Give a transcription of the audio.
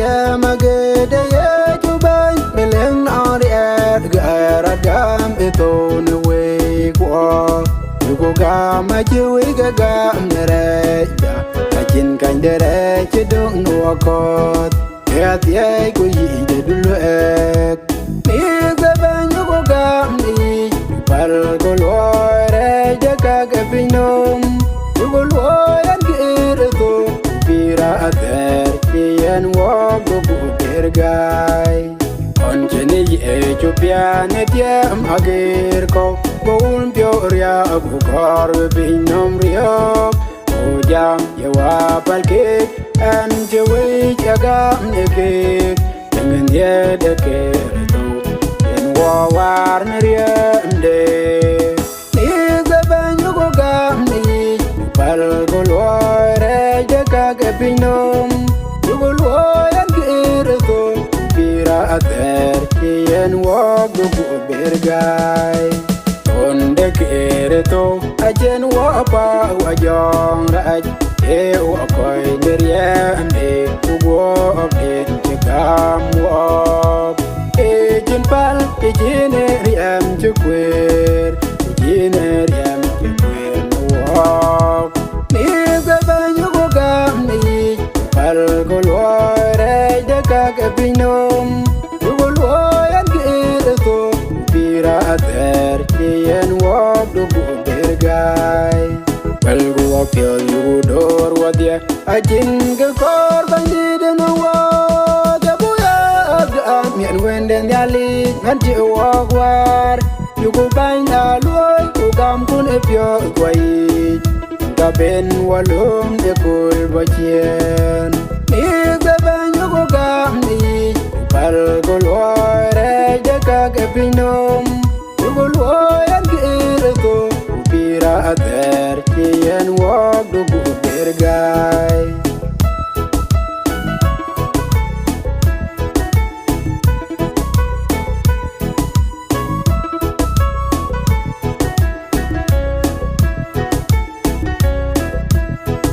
tiem agede Yecu Beny Meleng nong rieer gara gam iton we kwa yugo gam ajiwi gam nereja ajin kan dere chedong nuakot Yat yai ku yide dulu ek ni gaban yugo gam ni pal golore jaga gabinom yugo loyan girto pira ater kian wago bugergai on jeni Ethiopia ne tiem agir ko bun pioria bukar binom riok ojam yewa palke an jewi jaga neke dengan dia deketo en war neriende ni gabanyu go gamni pal golore jaga gabinom golore girto pira ater kien wagu bergai onde kereto ajen wapa wajong raj wakoy neriende ugo de kam wop ejen pal ejen riam jukwer ejen riam jukwer wop ni gabanyu go gamni pal golore jaga gabinom golore girto pira ater kien wop do bergai Belgu apyo yudor wadia ajin ge kor bandide no wadia buya abda mien wenden yali nganti wagwar yugo banya loy ugam kun epyo kwai gaben walum de kul bachien ni gaben yugo gam ni pal golore de ka gepinom